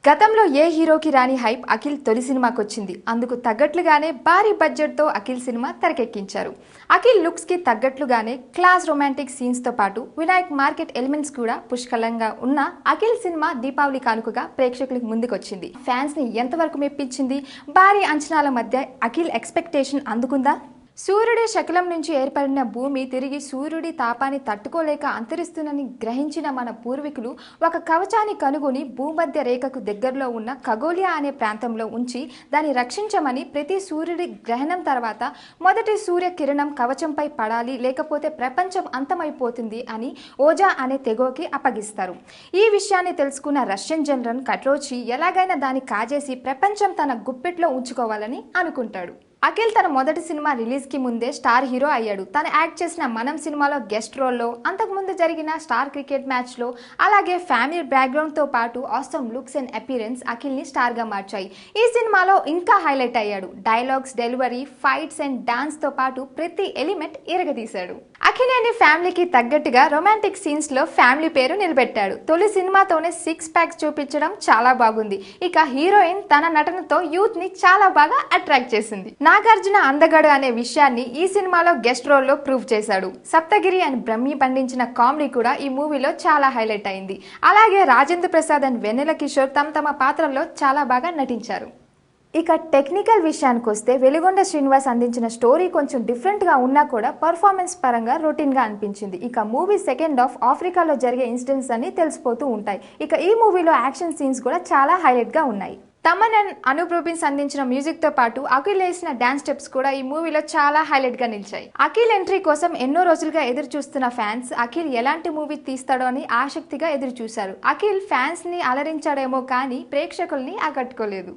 గతంలో ఏ హీరోకి రాని హైప్ అఖిల్ తొలి సినిమాకొచ్చింది. అందుకు తగ్గట్లుగానే భారీ బడ్జెట్తో అఖిల్ సినిమా తెరకెక్కించారు. అఖిల్ లుక్స్కి తగ్గట్లుగానే క్లాస్ రొమాంటిక్ సీన్స్తో పాటు వినాయక్ మార్కెట్ ఎలిమెంట్స్ కూడా పుష్కలంగా ఉన్న అఖిల్ సినిమా దీపావళి కానుకగా ప్రేక్షకులకు ముందుకొచ్చింది. ఫ్యాన్స్ని ఎంతవరకు మెప్పించింది? భారీ అంచనాల మధ్య అఖిల్ ఎక్స్పెక్టేషన్ అందుకుందా? సూర్యుడి శకలం నుంచి ఏర్పడిన భూమి తిరిగి సూర్యుడి తాపాన్ని తట్టుకోలేక అంతరిస్తుందని గ్రహించిన మన పూర్వీకులు ఒక కవచాన్ని కనుగొని భూమధ్య రేఖకు దగ్గరలో ఉన్న ఖగోళియా అనే ప్రాంతంలో ఉంచి దాన్ని రక్షించమని ప్రతి సూర్యుడి గ్రహణం తర్వాత మొదటి సూర్య కిరణం కవచంపై పడాలి, లేకపోతే ప్రపంచం అంతమైపోతుంది అని ఓజా అనే తెగోకి అప్పగిస్తారు. ఈ విషయాన్ని తెలుసుకున్న రష్యన్ జనరల్ కట్రోచి ఎలాగైనా దాన్ని కాజేసి ప్రపంచం తన గుప్పెట్లో ఉంచుకోవాలని అనుకుంటాడు. అఖిల్ తన మొదటి సినిమా రిలీజ్కి ముందే స్టార్ హీరో అయ్యాడు. తను యాక్ట్ చేసిన మనం సినిమాలో గెస్ట్ రోల్లో, అంతకుముందు జరిగిన స్టార్ క్రికెట్ మ్యాచ్లో, అలాగే ఫ్యామిలీ బ్యాక్గ్రౌండ్తో పాటు ఆసమ్ లుక్స్ అండ్ అపీరెన్స్ అఖిల్ని స్టార్గా మార్చాయి. ఈ సినిమాలో ఇంకా హైలైట్ అయ్యాడు. డైలాగ్స్, డెలివరీ, ఫైట్స్ అండ్ డాన్స్తో పాటు ప్రతి ఎలిమెంట్ ఇరగదీశాడు. అఖిలేని ఫ్యామిలీకి తగ్గట్టుగా రొమాంటిక్ సీన్స్లో ఫ్యామిలీ పేరు నిలబెట్టాడు. తొలి సినిమాతోనే 6 ప్యాక్స్ చూపించడం చాలా బాగుంది. ఇక హీరోయిన్ తన నటనతో యూత్ని చాలా బాగా అట్రాక్ట్ చేసింది. నాగార్జున అందగాడు అనే విషయాన్ని ఈ సినిమాలో గెస్ట్ రోల్లో ప్రూవ్ చేశాడు. సప్తగిరి అండ్ బ్రహ్మి పండించిన కామెడీ కూడా ఈ మూవీలో చాలా హైలైట్ అయింది. అలాగే రాజేంద్ర ప్రసాద్ అండ్ వెన్నెల కిషోర్ తమ పాత్రల్లో చాలా బాగా నటించారు. ఇక టెక్నికల్ విషయానికి వస్తే వెలిగొండ శ్రీనివాస్ అందించిన స్టోరీ కొంచెం డిఫరెంట్గా ఉన్నా కూడా పర్ఫార్మెన్స్ పరంగా రొటీన్గా అనిపించింది. ఇక మూవీ సెకండ్ హాఫ్ ఆఫ్రికాలో జరిగే ఇన్సిడెంట్స్ అన్ని తెలిసిపోతూ ఉంటాయి. ఇక ఈ మూవీలో యాక్షన్ సీన్స్ కూడా చాలా హైలైట్గా ఉన్నాయి. తమన్ అండ్ అనూప్ రూబిన్స్ అందించిన మ్యూజిక్ తో పాటు అఖిల్ వేసిన డాన్స్ స్టెప్స్ కూడా ఈ మూవీలో చాలా హైలైట్ గా నిలిచాయి. అఖిల్ ఎంట్రీ కోసం ఎన్నో రోజులుగా ఎదురు చూస్తున్న ఫ్యాన్స్ అఖిల్ ఎలాంటి మూవీ తీస్తాడో అని ఆసక్తిగా ఎదురు చూశారు. అఖిల్ ఫ్యాన్స్ ని అలరించాడేమో కానీ ప్రేక్షకుల్ని ఆకట్టుకోలేదు.